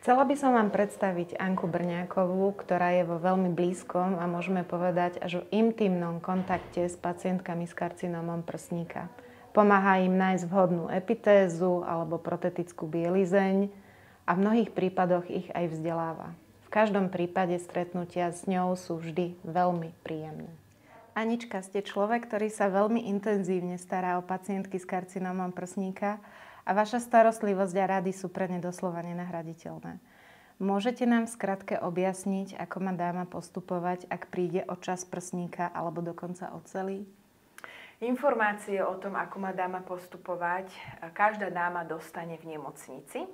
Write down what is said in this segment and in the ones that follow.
Chcela by som vám predstaviť Anku Brňákovú, ktorá je vo veľmi blízkom a môžeme povedať až v intimnom kontakte s pacientkami s karcinómom prsníka. Pomáha im nájsť vhodnú epitézu alebo protetickú bielizeň a v mnohých prípadoch ich aj vzdeláva. V každom prípade stretnutia s ňou sú vždy veľmi príjemné. Anička, ste človek, ktorý sa veľmi intenzívne stará o pacientky s karcinómom prsníka a vaša starostlivosť a rady sú pre ne doslova nenahraditeľné. Môžete nám v skratke objasniť, ako má dáma postupovať, ak príde o čas prsníka alebo dokonca o celý? Informácie o tom, ako má dáma postupovať, každá dáma dostane v nemocnici.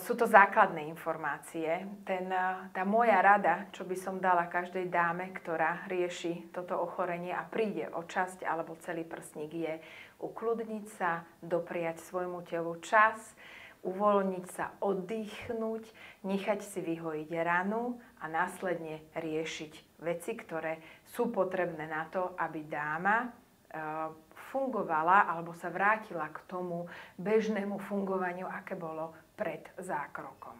Sú to základné informácie. Tá moja rada, čo by som dala každej dáme, ktorá rieši toto ochorenie a príde o časť alebo celý prsník, je ukľudniť sa, dopriať svojmu telu čas, uvoľniť sa, oddychnúť, nechať si vyhojiť ranu a následne riešiť veci, ktoré sú potrebné na to, aby dáma fungovala alebo sa vrátila k tomu bežnému fungovaniu, aké bolo pred zákrokom.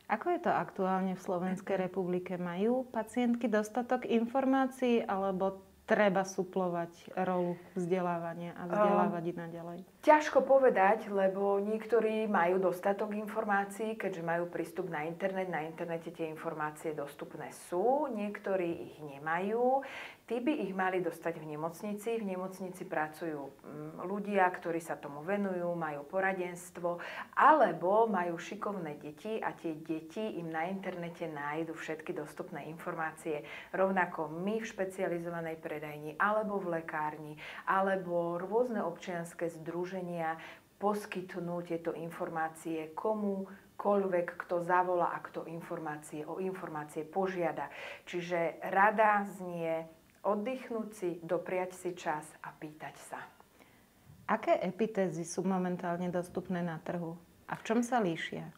Ako je to aktuálne v Slovenskej republike? Majú pacientky dostatok informácií alebo treba suplovať rolu vzdelávania a vzdelávať ich naďalej? Ťažko povedať, lebo niektorí majú dostatok informácií, keďže majú prístup na internet. Na internete tie informácie dostupné sú, niektorí ich nemajú. Tí by ich mali dostať v nemocnici. V nemocnici pracujú ľudia, ktorí sa tomu venujú, majú poradenstvo, alebo majú šikovné deti a tie deti im na internete nájdu všetky dostupné informácie. Rovnako my v špecializovanej predajni, alebo v lekárni, alebo rôzne občianske združenia poskytnú tieto informácie komukoľvek, kto zavolá a kto o informácie požiada. Čiže rada znie oddychnúť si, dopriať si čas a pýtať sa. Aké epitézy sú momentálne dostupné na trhu a v čom sa líšia?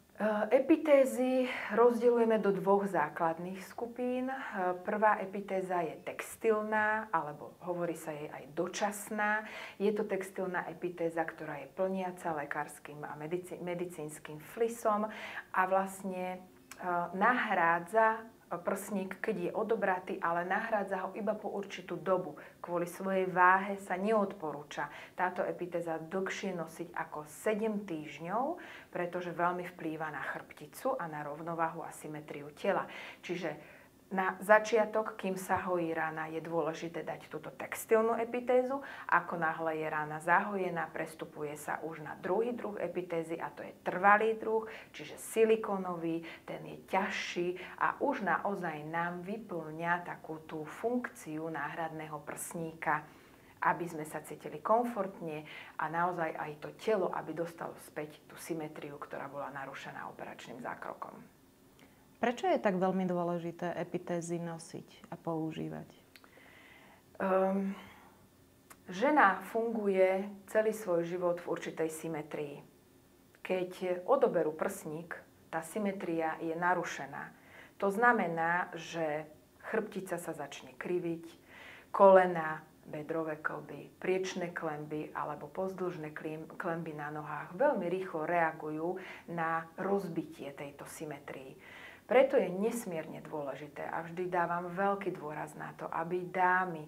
Epitézy rozdeľujeme do dvoch základných skupín. Prvá epitéza je textilná, alebo hovorí sa jej aj dočasná. Je to textilná epitéza, ktorá je plniaca lekárskym a medicínskym flisom a vlastne nahrádza prsník, keď je odobratý, ale nahrádza ho iba po určitú dobu. Kvôli svojej váhe sa neodporúča táto epitéza dlhšie nosiť ako 7 týždňov, pretože veľmi vplýva na chrbticu a na rovnováhu a symetriu tela. Čiže na začiatok, kým sa hojí rana, je dôležité dať túto textilnú epitézu. Ako náhle je rana zahojená, prestupuje sa už na druhý druh epitézy a to je trvalý druh, čiže silikónový, ten je ťažší a už naozaj nám vyplňa takú tú funkciu náhradného prsníka, aby sme sa cítili komfortne a naozaj aj to telo, aby dostalo späť tú symetriu, ktorá bola narušená operačným zákrokom. Prečo je tak veľmi dôležité epitézy nosiť a používať? Žena funguje celý svoj život v určitej symetrii. Keď odoberú prsník, tá symetria je narušená. To znamená, že chrbtica sa začne kriviť, kolena, bedrové kĺby, priečne klenby alebo pozdĺžne klenby na nohách veľmi rýchlo reagujú na rozbitie tejto symetrii. Preto je nesmierne dôležité a vždy dávam veľký dôraz na to, aby dámy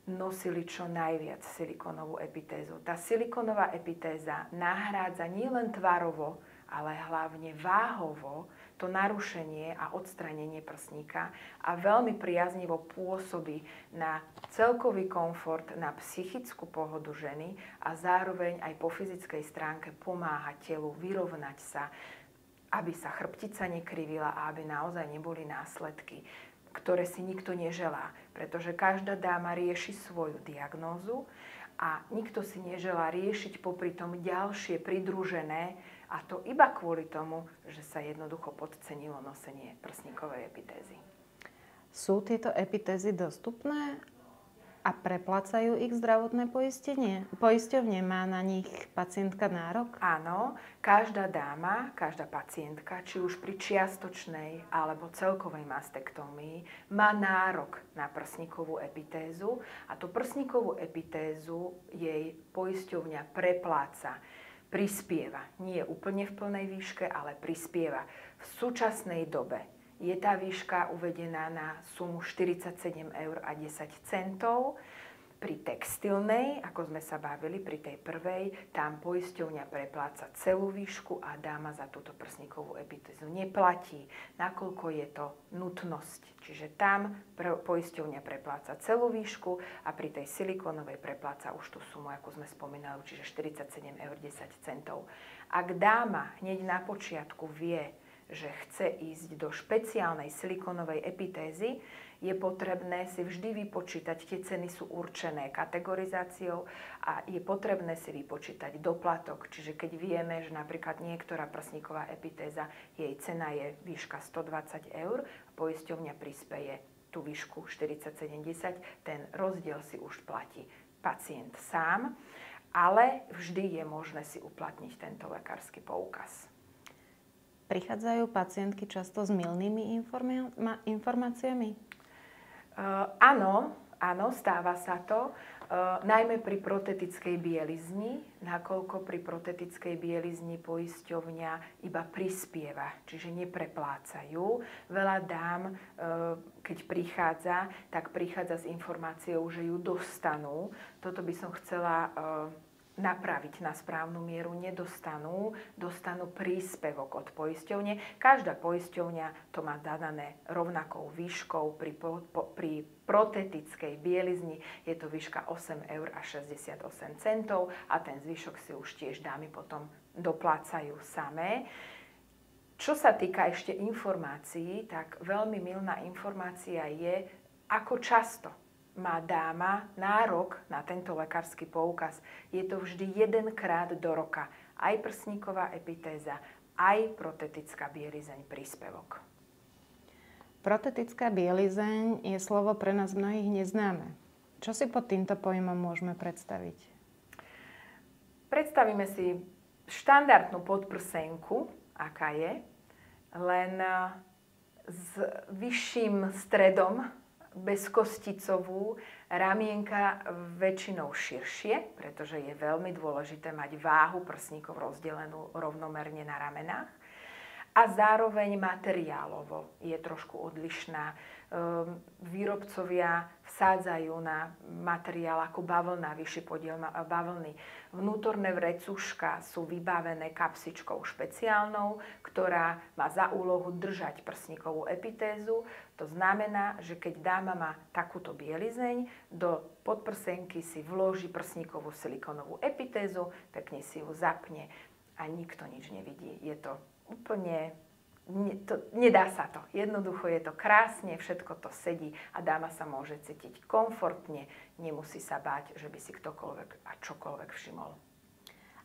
nosili čo najviac silikónovú epitézu. Tá silikónová epitéza nahrádza nielen tvarovo, ale hlavne váhovo to narušenie a odstránenie prsníka a veľmi priaznivo pôsobí na celkový komfort, na psychickú pohodu ženy a zároveň aj po fyzickej stránke pomáha telu vyrovnať sa, aby sa chrbtica nekrivila a aby naozaj neboli následky, ktoré si nikto neželá. Pretože každá dáma rieši svoju diagnózu a nikto si neželá riešiť popri tom ďalšie pridružené, a to iba kvôli tomu, že sa jednoducho podcenilo nosenie prsníkovej epitézy. Sú tieto epitézy dostupné a preplácajú ich zdravotné poisťovne? Má na nich pacientka nárok? Áno, každá dáma, každá pacientka, či už pri čiastočnej alebo celkovej mastektómii, má nárok na prsníkovú epitézu a tú prsníkovú epitézu jej poisťovňa prepláca. prispieva. Nie úplne v plnej výške, ale prispieva. V súčasnej dobe je tá výška uvedená na sumu 47,10 eur. Pri textilnej, ako sme sa bavili, pri tej prvej, tam poisťovňa prepláca celú výšku a dáma za túto prsníkovú epitézu neplatí, nakoľko je to nutnosť. Čiže tam poisťovňa prepláca celú výšku a pri tej silikónovej prepláca už tú sumu, ako sme spomínali, čiže 47,10 eur. Ak dáma hneď na počiatku vie, že chce ísť do špeciálnej silikónovej epitézy, je potrebné si vždy vypočítať, tie ceny sú určené kategorizáciou a je potrebné si vypočítať doplatok. Čiže keď vieme, že napríklad niektorá prsníková epitéza, jej cena je výška 120 eur, poisťovňa prispeje tú výšku 47,10, ten rozdiel si už platí pacient sám, ale vždy je možné si uplatniť tento lekársky poukaz. Prichádzajú pacientky často s mylnými informáciami? Áno, stáva sa to, najmä pri protetickej bielizni, nakoľko pri protetickej bielizni poisťovňa iba prispieva, čiže nepreplácajú. Veľa dám, keď prichádza, tak prichádza s informáciou, že ju dostanú. Toto by som chcela napraviť na správnu mieru, dostanú príspevok od poisťovne. Každá poisťovňa to má zadané rovnakou výškou. Pri protetickej bielizni je to výška 8,68 eur a ten zvyšok si už tiež dámy potom doplácajú samé. Čo sa týka ešte informácií, tak veľmi mylná informácia je, ako často má dáma nárok na tento lekársky poukaz. Je to vždy jedenkrát do roka. Aj prsníková epitéza, aj protetická bielizeň príspevok. Protetická bielizeň je slovo pre nás mnohých neznáme. Čo si pod týmto pojmom môžeme predstaviť? Predstavíme si štandardnú podprsenku, aká je, len s vyšším stredom, bezkosticovú, ramienka väčšinou širšie, pretože je veľmi dôležité mať váhu prsníkov rozdelenú rovnomerne na ramenách. A zároveň materiálovo je trošku odlišná. Výrobcovia vsádzajú na materiál ako bavlna, vyšší podiel bavlny. Vnútorné vrecuška sú vybavené kapsičkou špeciálnou, ktorá má za úlohu držať prsníkovú epitézu. To znamená, že keď dáma má takúto bielizeň, do podprsenky si vloží prsníkovú silikónovú epitézu, pekne si ju zapne a nikto nič nevidí. Je to úplne, nedá sa to. Jednoducho je to krásne, všetko to sedí a dáma sa môže cítiť komfortne, nemusí sa báť, že by si ktokoľvek a čokoľvek všimol.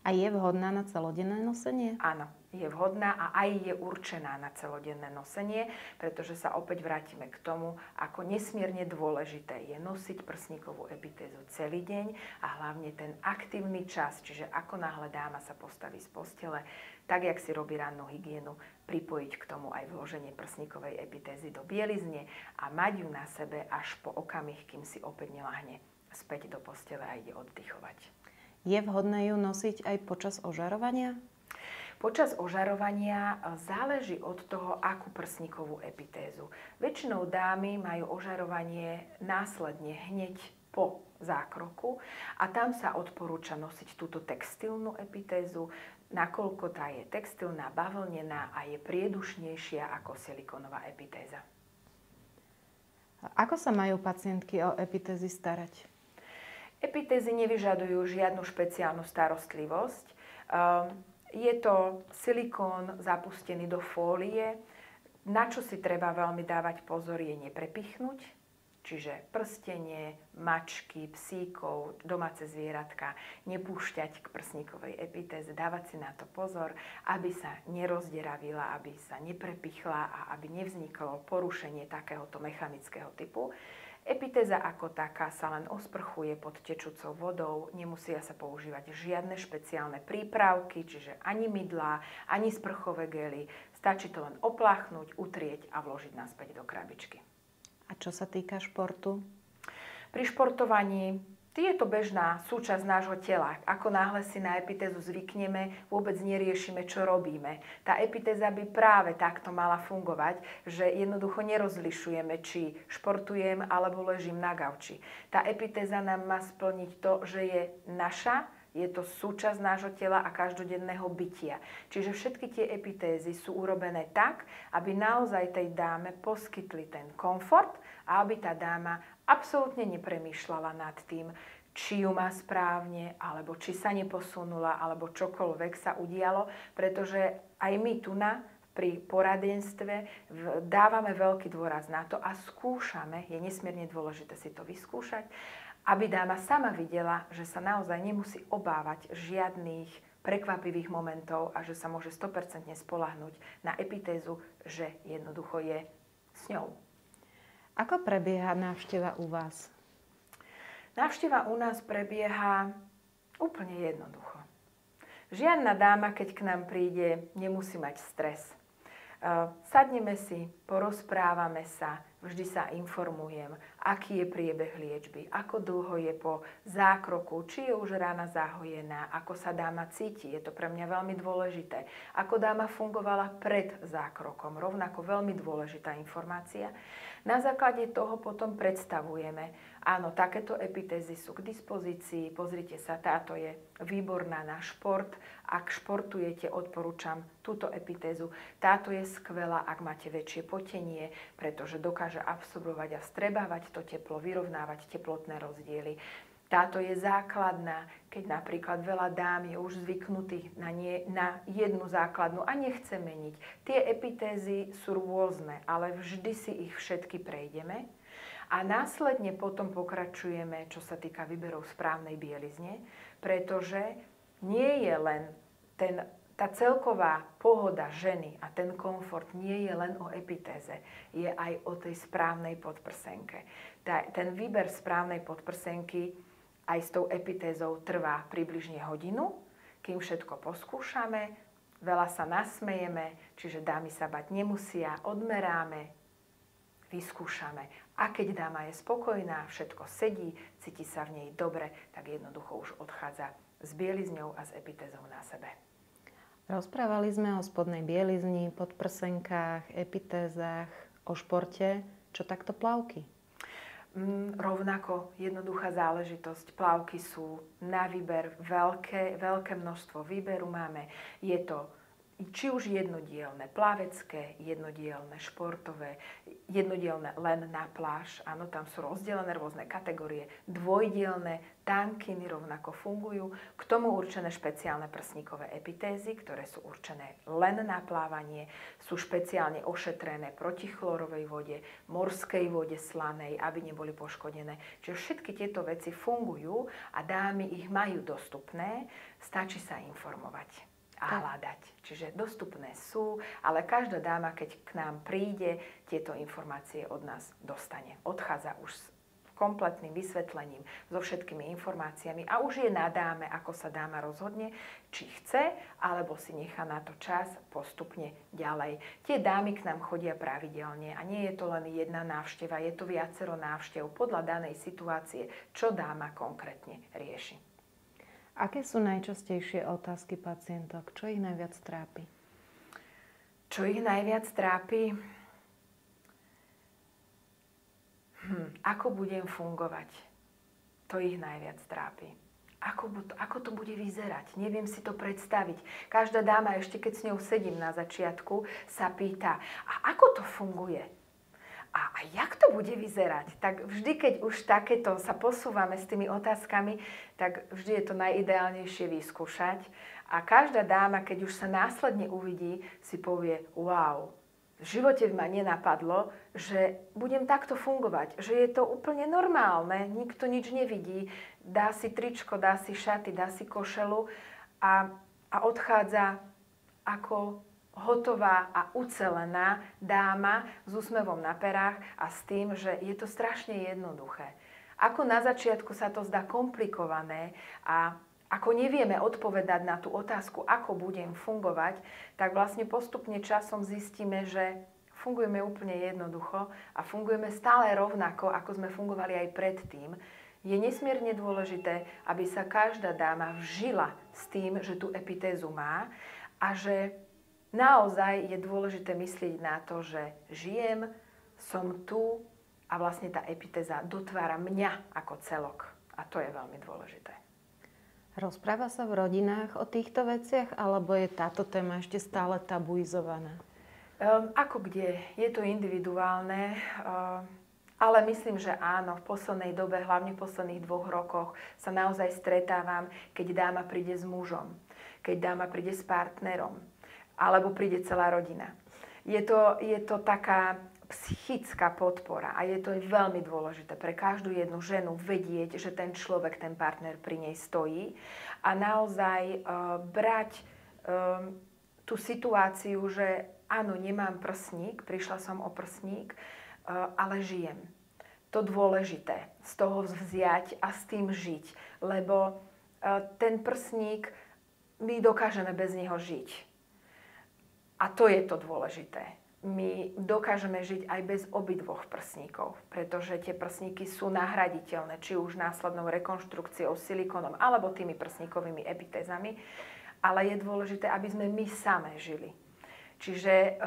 A je vhodná na celodenné nosenie? Áno, je vhodná a aj je určená na celodenné nosenie, pretože sa opäť vrátime k tomu, ako nesmierne dôležité je nosiť prsníkovú epitézu celý deň a hlavne ten aktívny čas, čiže ako náhle dáma sa postaví z postele, tak jak si robí rannú hygienu, pripojiť k tomu aj vloženie prsníkovej epitézy do bielizne a mať ju na sebe až po okamih, kým si opäť neľahne späť do postele a ide oddychovať. Je vhodné ju nosiť aj počas ožarovania? Počas ožarovania záleží od toho, akú prsníkovú epitézu. Väčšinou dámy majú ožarovanie následne hneď po zákroku a tam sa odporúča nosiť túto textilnú epitézu, nakoľko tá je textilná, bavlnená a je priedušnejšia ako silikónová epitéza. Ako sa majú pacientky o epitézy starať? Epitézy nevyžadujú žiadnu špeciálnu starostlivosť. Je to silikón zapustený do fólie. Na čo si treba veľmi dávať pozor je neprepichnúť, čiže prstenie, mačky, psíkov, domáce zvieratka, nepúšťať k prsníkovej epitéze, dávať si na to pozor, aby sa nerozderavila, aby sa neprepichla a aby nevzniklo porušenie takéhoto mechanického typu. Epitéza ako taká sa len osprchuje pod tečúcou vodou, nemusia sa používať žiadne špeciálne prípravky, čiže ani mydlá, ani sprchové gely. Stačí to len opláchnuť, utrieť a vložiť naspäť do krabičky. A čo sa týka športu? Pri športovaní Je to bežná súčasť nášho tela. Ako náhle si na epitézu zvykneme, vôbec neriešime, čo robíme. Tá epitéza by práve takto mala fungovať, že jednoducho nerozlišujeme, či športujem alebo ležím na gauči. Tá epitéza nám má splniť to, že je naša, je to súčasť nášho tela a každodenného bytia. Čiže všetky tie epitézy sú urobené tak, aby naozaj tej dáme poskytli ten komfort a aby tá dáma absolútne nepremýšľala nad tým, či ju má správne, alebo či sa neposunula, alebo čokoľvek sa udialo, pretože aj my tu pri poradenstve dávame veľký dôraz na to a skúšame, je nesmierne dôležité si to vyskúšať, aby dáma sama videla, že sa naozaj nemusí obávať žiadnych prekvapivých momentov a že sa môže 100% spoľahnúť na epitézu, že jednoducho je s ňou. Ako prebieha návšteva u vás? Návšteva u nás prebieha úplne jednoducho. Žiadna dáma, keď k nám príde, nemusí mať stres. Sadneme si, porozprávame sa, vždy sa informujem, aký je priebeh liečby, ako dlho je po zákroku, či je už rána zahojená, ako sa dáma cíti, je to pre mňa veľmi dôležité, ako dáma fungovala pred zákrokom, rovnako veľmi dôležitá informácia. Na základe toho potom predstavujeme, áno, takéto epitézy sú k dispozícii, pozrite sa, táto je výborná na šport, ak športujete, odporúčam túto epitézu, táto je skvelá, ak máte väčšie potenie, pretože dokáže absorbovať a vstrebávať to teplo, vyrovnávať teplotné rozdiely. Táto je základná, keď napríklad veľa dám je už zvyknutých na jednu základnú a nechce meniť. Tie epitézy sú rôzne, ale vždy si ich všetky prejdeme. A následne potom pokračujeme, čo sa týka výberov správnej bielizne, pretože nie je len tá celková pohoda ženy a ten komfort nie je len o epitéze, je aj o tej správnej podprsenke. Ten výber správnej podprsenky aj s tou epitézou trvá približne hodinu, kým všetko poskúšame, veľa sa nasmejeme, čiže dámy sa bať nemusia, odmeráme, vyskúšame. A keď dáma je spokojná, všetko sedí, cíti sa v nej dobre, tak jednoducho už odchádza s bielizňou a s epitézou na sebe. Rozprávali sme o spodnej bielizni, podprsenkách, epitézach, o športe. Čo takto plavky? Rovnako jednoduchá záležitosť. Plavky sú na výber, veľké množstvo výberu máme. Je to či už jednodielne plavecké, jednodielne športové, jednodielne len na pláž. Áno, tam sú rozdelené rôzne kategórie. Dvojdielne tankiny rovnako fungujú. K tomu určené špeciálne prsníkové epitézy, ktoré sú určené len na plávanie. Sú špeciálne ošetrené proti chlorovej vode, morskej vode slanej, aby neboli poškodené. Čiže všetky tieto veci fungujú a dámy ich majú dostupné. Stačí sa informovať a hľadať. Čiže dostupné sú, ale každá dáma, keď k nám príde, tieto informácie od nás dostane. Odchádza už s kompletným vysvetlením, so všetkými informáciami a už je na dáme, ako sa dáma rozhodne, či chce, alebo si nechá na to čas postupne ďalej. Tie dámy k nám chodia pravidelne a nie je to len jedna návšteva, je to viacero návštev podľa danej situácie, čo dáma konkrétne rieši. Aké sú najčastejšie otázky pacientok? Čo ich najviac trápi? Čo ich najviac trápi? Ako budem fungovať? To ich najviac trápi. Ako to bude vyzerať? Neviem si to predstaviť. Každá dáma, ešte keď s ňou sedím na začiatku, sa pýta, a ako to funguje? A jak to bude vyzerať? Tak vždy, keď už takéto sa posúvame s tými otázkami, tak vždy je to najideálnejšie vyskúšať. A každá dáma, keď už sa následne uvidí, si povie, wow, v živote ma nenapadlo, že budem takto fungovať, že je to úplne normálne, nikto nič nevidí, dá si tričko, dá si šaty, dá si košelu a odchádza ako hotová a ucelená dáma s úsmevom na perách a s tým, že je to strašne jednoduché. Ako na začiatku sa to zdá komplikované a ako nevieme odpovedať na tú otázku, ako budem fungovať, tak vlastne postupne časom zistíme, že fungujeme úplne jednoducho a fungujeme stále rovnako, ako sme fungovali aj predtým. Je nesmierne dôležité, aby sa každá dáma vžila s tým, že tú epitézu má a že naozaj je dôležité myslieť na to, že žijem, som tu a vlastne tá epitéza dotvára mňa ako celok. A to je veľmi dôležité. Rozpráva sa v rodinách o týchto veciach, alebo je táto téma ešte stále tabuizovaná? Ako kde? Je to individuálne. Ale myslím, že áno, v poslednej dobe, hlavne v posledných 2 rokoch, sa naozaj stretávam, keď dáma príde s mužom, keď dáma príde s partnerom, alebo príde celá rodina. Je to taká psychická podpora a je to veľmi dôležité pre každú jednu ženu vedieť, že ten človek, ten partner pri nej stojí a naozaj brať tú situáciu, že áno, nemám prsník, prišla som o prsník, ale žijem. To dôležité, z toho vziať a s tým žiť, lebo ten prsník, my dokážeme bez neho žiť. A to je to dôležité. My dokážeme žiť aj bez obidvoch prsníkov, pretože tie prsníky sú nahraditeľné, či už následnou rekonštrukciou silikónom alebo tými prsníkovými epitézami, ale je dôležité, aby sme my same žili. Čiže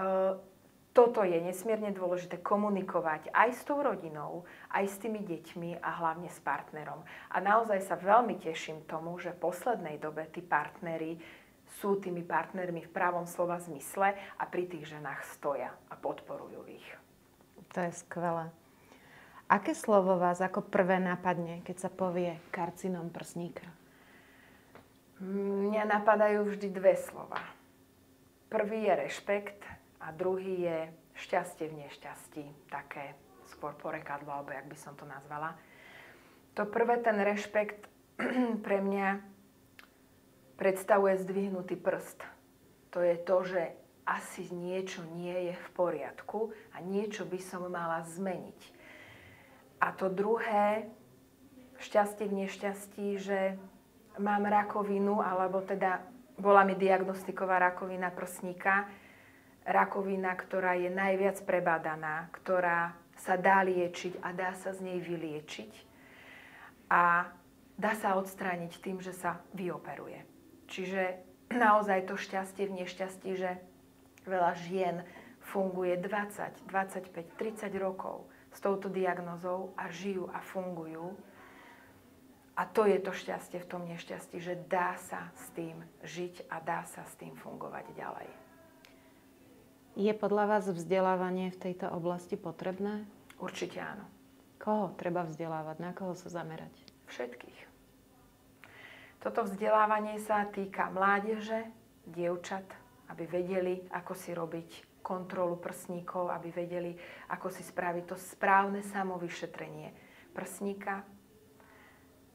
toto je nesmierne dôležité komunikovať aj s tou rodinou, aj s tými deťmi a hlavne s partnerom. A naozaj sa veľmi teším tomu, že v poslednej dobe tí partneri sú tými partnermi v pravom slova zmysle a pri tých ženách stoja a podporujú ich. To je skvelé. Aké slovo vás ako prvé napadne, keď sa povie karcinom prsníka? Mňa napadajú vždy 2 slova. Prvý je rešpekt a druhý je šťastie v nešťastí. Také skôr porekadlo, alebo jak by som to nazvala. To prvé, ten rešpekt pre mňa predstavuje zdvihnutý prst. To je to, že asi niečo nie je v poriadku a niečo by som mala zmeniť. A to druhé, šťastie v nešťastí, že mám rakovinu, alebo teda bola mi diagnostiková rakovina prsníka, rakovina, ktorá je najviac prebádaná, ktorá sa dá liečiť a dá sa z nej vyliečiť a dá sa odstrániť tým, že sa vyoperuje. Čiže naozaj to šťastie v nešťastí, že veľa žien funguje 20, 25, 30 rokov s touto diagnózou a žijú a fungujú. A to je to šťastie v tom nešťastí, že dá sa s tým žiť a dá sa s tým fungovať ďalej. Je podľa vás vzdelávanie v tejto oblasti potrebné? Určite áno. Koho treba vzdelávať? Na koho sa zamerať? Všetkých. Toto vzdelávanie sa týka mládeže, dievčat, aby vedeli, ako si robiť kontrolu prsníkov, aby vedeli, ako si spraviť to správne samovyšetrenie prsníka.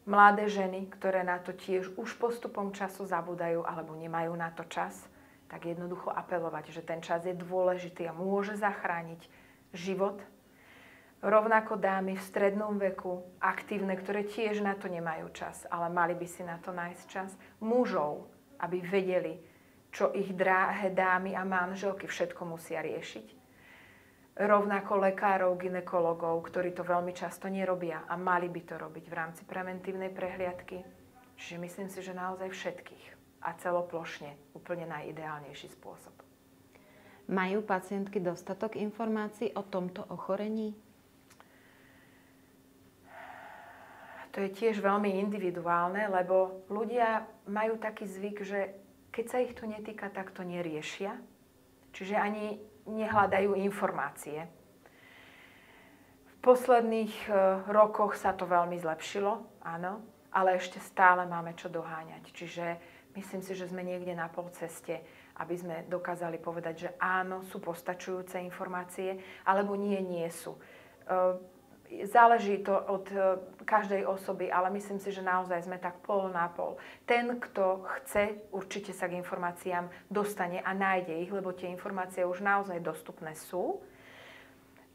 Mladé ženy, ktoré na to tiež už postupom času zabúdajú alebo nemajú na to čas, tak jednoducho apelovať, že ten čas je dôležitý a môže zachrániť život. Rovnako dámy v strednom veku, aktívne, ktoré tiež na to nemajú čas, ale mali by si na to nájsť čas. Mužov, aby vedeli, čo ich drahé dámy a manželky všetko musia riešiť. Rovnako lekárov, gynekologov, ktorí to veľmi často nerobia a mali by to robiť v rámci preventívnej prehliadky. Čiže myslím si, že naozaj všetkých a celoplošne úplne najideálnejší spôsob. Majú pacientky dostatok informácií o tomto ochorení? To je tiež veľmi individuálne, lebo ľudia majú taký zvyk, že keď sa ich to netýka, tak to neriešia. Čiže ani nehľadajú informácie. V posledných rokoch sa to veľmi zlepšilo, áno, ale ešte stále máme čo doháňať. Čiže myslím si, že sme niekde na polceste, aby sme dokázali povedať, že áno, sú postačujúce informácie, alebo nie sú. Záleží to od každej osoby, ale myslím si, že naozaj sme tak pol na pol. Ten, kto chce, určite sa k informáciám dostane a nájde ich, lebo tie informácie už naozaj dostupné sú.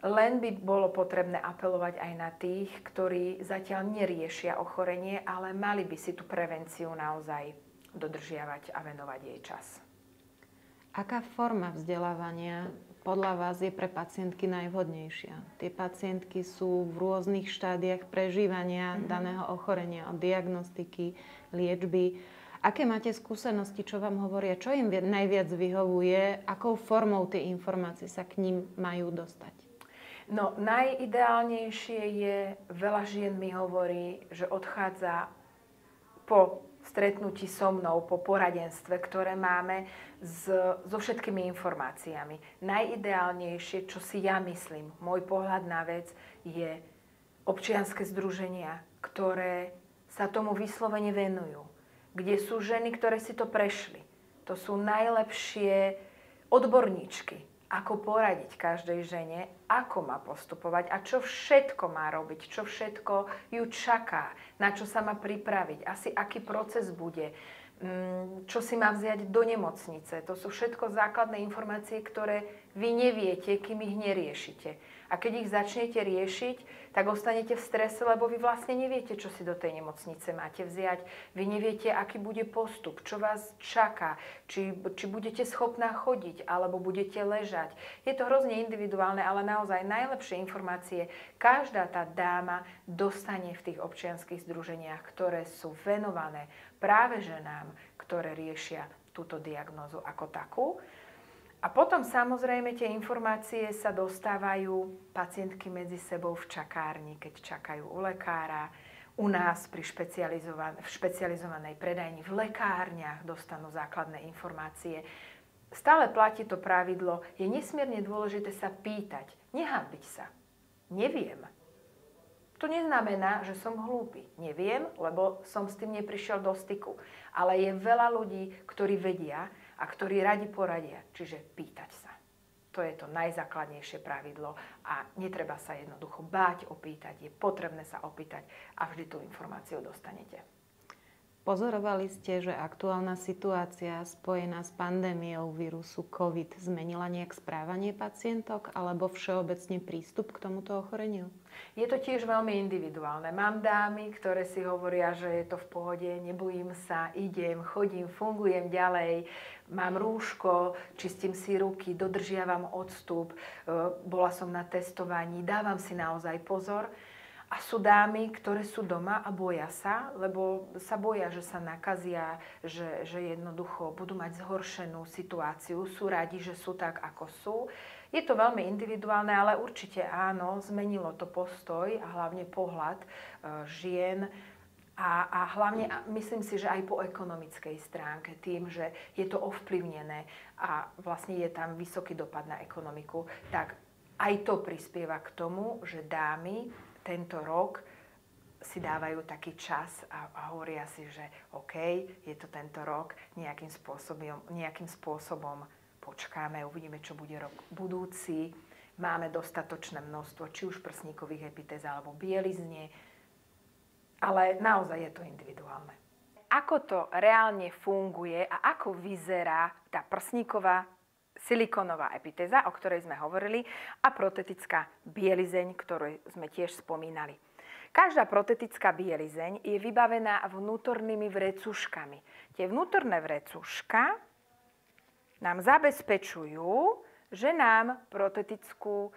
Len by bolo potrebné apelovať aj na tých, ktorí zatiaľ neriešia ochorenie, ale mali by si tú prevenciu naozaj dodržiavať a venovať jej čas. Aká forma vzdelávania podľa vás je pre pacientky najvhodnejšia? Tie pacientky sú v rôznych štádiách prežívania daného ochorenia, od diagnostiky, liečby. Aké máte skúsenosti, čo vám hovoria, čo im najviac vyhovuje, akou formou tie informácie sa k ním majú dostať? No, najideálnejšie je, veľa žien mi hovorí, že odchádza po stretnutí so mnou, po poradenstve, ktoré máme so všetkými informáciami. Najideálnejšie, čo si ja myslím, môj pohľad na vec, je občianske združenia, ktoré sa tomu vyslovene venujú. Kde sú ženy, ktoré si to prešli. To sú najlepšie odborníčky, ako poradiť každej žene, ako má postupovať a čo všetko má robiť, čo všetko ju čaká, na čo sa má pripraviť, asi aký proces bude, čo si má vziať do nemocnice. To sú všetko základné informácie, ktoré vy neviete, kým ich neriešite. A keď ich začnete riešiť, tak ostanete v strese, lebo vy vlastne neviete, čo si do tej nemocnice máte vziať. Vy neviete, aký bude postup, čo vás čaká, či budete schopná chodiť, alebo budete ležať. Je to hrozne individuálne, ale naozaj najlepšie informácie každá tá dáma dostane v tých občianskych združeniach, ktoré sú venované práve ženám, ktoré riešia túto diagnózu ako takú. A potom samozrejme tie informácie sa dostávajú pacientky medzi sebou v čakárni, keď čakajú u lekára, u nás v špecializovanej predajni, v lekárniach dostanú základné informácie. Stále platí to pravidlo, je nesmierne dôležité sa pýtať, nehanbiť sa. Neviem. To neznamená, že som hlúpy. Neviem, lebo som s tým neprišiel do styku. Ale je veľa ľudí, ktorí vedia, a ktorí radi poradia, čiže pýtať sa. To je to najzákladnejšie pravidlo a netreba sa jednoducho báť opýtať, je potrebné sa opýtať a vždy tú informáciu dostanete. Pozorovali ste, že aktuálna situácia spojená s pandémiou vírusu COVID zmenila nejak správanie pacientok alebo všeobecne prístup k tomuto ochoreniu? Je to tiež veľmi individuálne. Mám dámy, ktoré si hovoria, že je to v pohode, nebojím sa, idem, chodím, fungujem ďalej, mám rúško, čistím si ruky, dodržiavam odstup, bola som na testovaní, dávam si naozaj pozor. A sú dámy, ktoré sú doma a boja sa, lebo sa boja, že sa nakazia, že jednoducho budú mať zhoršenú situáciu. Sú radi, že sú tak, ako sú. Je to veľmi individuálne, ale určite áno, zmenilo to postoj a hlavne pohľad žien a hlavne myslím si, že aj po ekonomickej stránke, tým, že je to ovplyvnené a vlastne je tam vysoký dopad na ekonomiku, tak aj to prispieva k tomu, že dámy tento rok si dávajú taký čas a hovoria si, že OK, je to tento rok, nejakým spôsobom počkáme, uvidíme, čo bude rok budúci. Máme dostatočné množstvo, či už prsníkových epitéz alebo bielizne, ale naozaj je to individuálne. Ako to reálne funguje a ako vyzerá tá prsníková silikónová epitéza, o ktorej sme hovorili, a protetická bielizeň, ktorú sme tiež spomínali. Každá protetická bielizeň je vybavená vnútornými vrecuškami. Tie vnútorné vrecuška nám zabezpečujú, že nám protetickú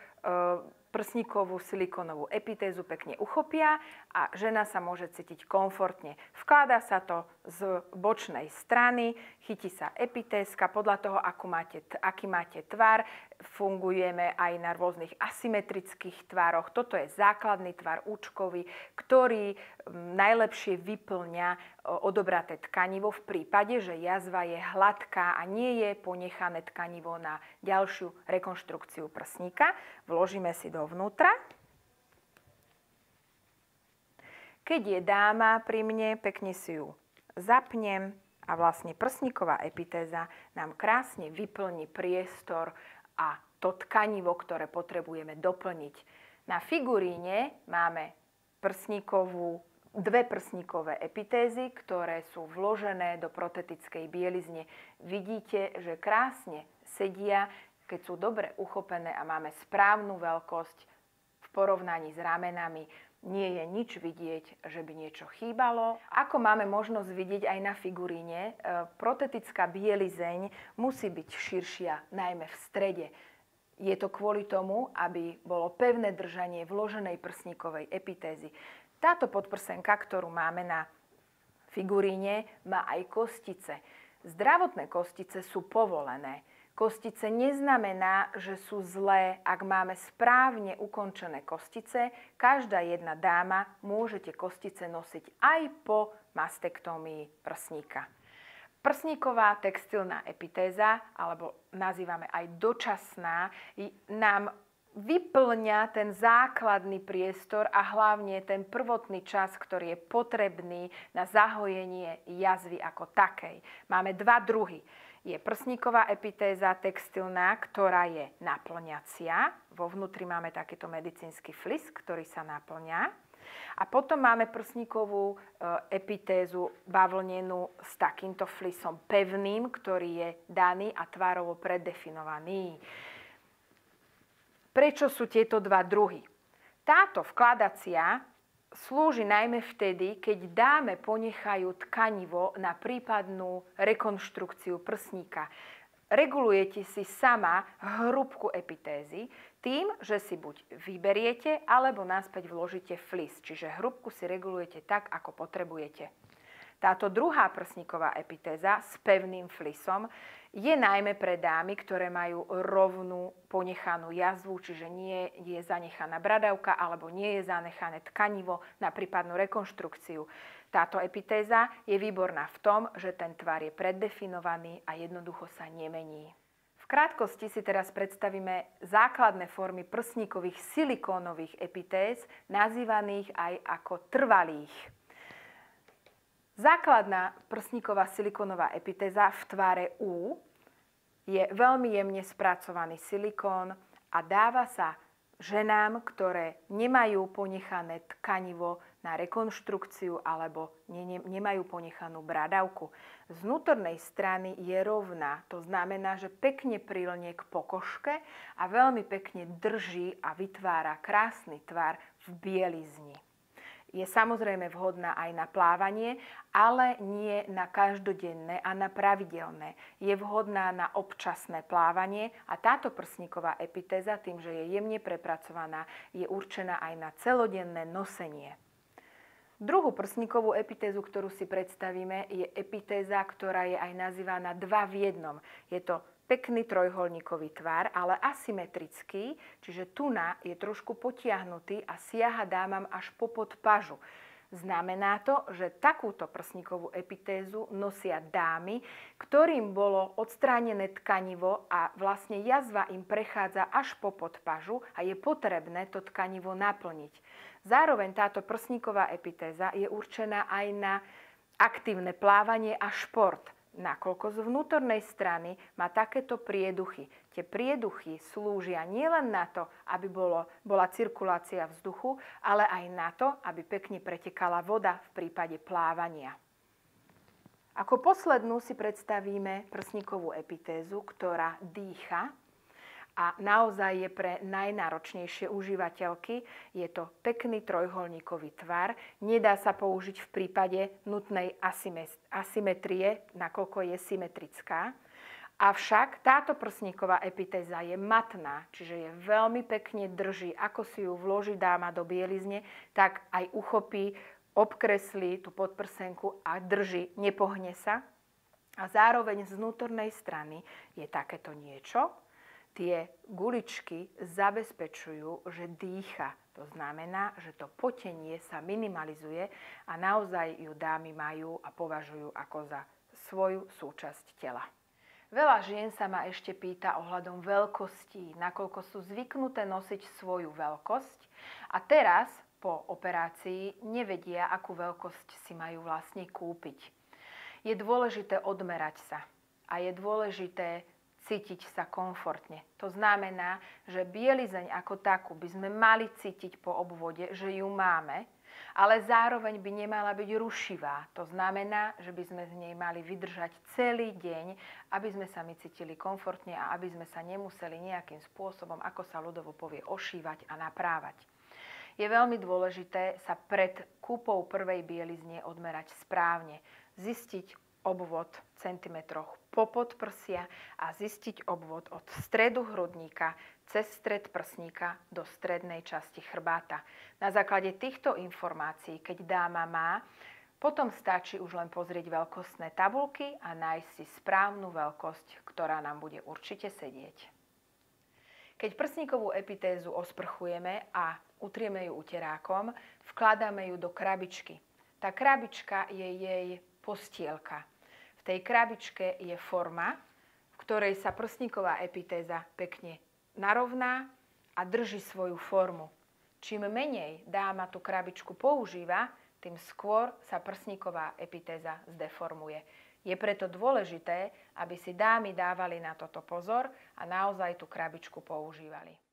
prsníkovú silikónovú epitézu pekne uchopia a žena sa môže cítiť komfortne. Vkladá sa to z bočnej strany, chytí sa epitézka podľa toho, aký máte tvar. Fungujeme aj na rôznych asymetrických tvaroch. Toto je základný tvar účkový, ktorý najlepšie vyplňa odobraté tkanivo v prípade, že jazva je hladká a nie je ponechané tkanivo na ďalšiu rekonštrukciu prsníka. Vložíme si dovnútra. Keď je dáma pri mne, pekne si ju zapnem a vlastne prsníková epitéza nám krásne vyplní priestor a to tkanivo, ktoré potrebujeme doplniť. Na figuríne máme dve prsníkové epitézy, ktoré sú vložené do protetickej bielizne. Vidíte, že krásne sedia, keď sú dobre uchopené a máme správnu veľkosť v porovnaní s ramenami. Nie je nič vidieť, že by niečo chýbalo. Ako máme možnosť vidieť aj na figuríne, protetická bielizeň musí byť širšia, najmä v strede. Je to kvôli tomu, aby bolo pevné držanie vloženej prsníkovej epitézy. Táto podprsenka, ktorú máme na figuríne, má aj kostice. Zdravotné kostice sú povolené. Kostice neznamená, že sú zlé, ak máme správne ukončené kostice. Každá jedna dáma môže tie kostice nosiť aj po mastektómii prsníka. Prsníková textilná epitéza, alebo nazývame aj dočasná, nám vyplňa ten základný priestor a hlavne ten prvotný čas, ktorý je potrebný na zahojenie jazvy ako takej. Máme dva druhy. Je prsníková epitéza textilná, ktorá je naplňacia. Vo vnútri máme takýto medicínsky flis, ktorý sa naplňa. A potom máme prsníkovú epitézu bavlnenú s takýmto flisom pevným, ktorý je daný a tvarovo predefinovaný. Prečo sú tieto dva druhy? Táto vkladacia slúži najmä vtedy, keď dáme ponechajú tkanivo na prípadnú rekonštrukciu prsníka. Regulujete si sama hrúbku epitézy tým, že si buď vyberiete, alebo naspäť vložíte flis. Čiže hrúbku si regulujete tak, ako potrebujete. Táto druhá prsníková epitéza s pevným flisom je najmä pre dámy, ktoré majú rovnú ponechanú jazvu, čiže nie je zanechaná bradavka alebo nie je zanechané tkanivo na prípadnú rekonštrukciu. Táto epitéza je výborná v tom, že ten tvar je preddefinovaný a jednoducho sa nemení. V krátkosti si teraz predstavíme základné formy prsníkových silikónových epitéz, nazývaných aj ako trvalých. Základná prsníková silikónová epitéza v tvare U je veľmi jemne spracovaný silikón a dáva sa ženám, ktoré nemajú ponechané tkanivo na rekonštrukciu alebo nemajú ponechanú bradavku. Z vnútornej strany je rovná, to znamená, že pekne prilnie k pokožke a veľmi pekne drží a vytvára krásny tvar v bielizni. Je samozrejme vhodná aj na plávanie, ale nie na každodenné a na pravidelné. Je vhodná na občasné plávanie a táto prsníková epitéza, tým, že je jemne prepracovaná, je určená aj na celodenné nosenie. Druhú prsníkovú epitézu, ktorú si predstavíme, je epitéza, ktorá je aj nazývaná 2 v 1. Je to pekný trojholníkový tvar, ale asymetrický, čiže tuna je trošku potiahnutý a siaha dámam až popod pažu. Znamená to, že takúto prsníkovú epitézu nosia dámy, ktorým bolo odstránené tkanivo a vlastne jazva im prechádza až popod pažu a je potrebné to tkanivo naplniť. Zároveň táto prsníková epitéza je určená aj na aktívne plávanie a šport, nakoľko z vnútornej strany má takéto prieduchy. Tie prieduchy slúžia nielen na to, aby bola cirkulácia vzduchu, ale aj na to, aby pekne pretekala voda v prípade plávania. Ako poslednú si predstavíme prsníkovú epitézu, ktorá dýcha a naozaj je pre najnáročnejšie užívateľky. Je to pekný trojholníkový tvar. Nedá sa použiť v prípade nutnej asymetrie, nakoľko je symetrická. Avšak táto prsníková epitéza je matná, čiže je veľmi pekne drží. Ako si ju vloží dáma do bielizne, tak aj uchopí, obkreslí tú podprsenku a drží, nepohne sa. A zároveň z vnútornej strany je takéto niečo. Tie guličky zabezpečujú, že dýcha. To znamená, že to potenie sa minimalizuje a naozaj ju dámy majú a považujú ako za svoju súčasť tela. Veľa žien sa ma ešte pýta ohľadom veľkostí, nakoľko sú zvyknuté nosiť svoju veľkosť a teraz po operácii nevedia, akú veľkosť si majú vlastne kúpiť. Je dôležité odmerať sa a je dôležité cítiť sa komfortne. To znamená, že bielizeň ako takú by sme mali cítiť po obvode, že ju máme, ale zároveň by nemala byť rušivá. To znamená, že by sme z nej mali vydržať celý deň, aby sme sa my cítili komfortne a aby sme sa nemuseli nejakým spôsobom, ako sa ľudovo povie, ošívať a naprávať. Je veľmi dôležité sa pred kúpou prvej bielizne odmerať správne, zistiť, obvod v centimetroch popod prsia a zistiť obvod od stredu hrudníka cez stred prsníka do strednej časti chrbáta. Na základe týchto informácií, keď dáma má, potom stačí už len pozrieť veľkostné tabuľky a nájsť si správnu veľkosť, ktorá nám bude určite sedieť. Keď prsníkovú epitézu osprchujeme a utrieme ju uterákom, vkladáme ju do krabičky. Tá krabička je jej postielka. V tej krabičke je forma, v ktorej sa prsníková epitéza pekne narovná a drží svoju formu. Čím menej dáma tú krabičku používa, tým skôr sa prsníková epitéza zdeformuje. Je preto dôležité, aby si dámy dávali na toto pozor a naozaj tú krabičku používali.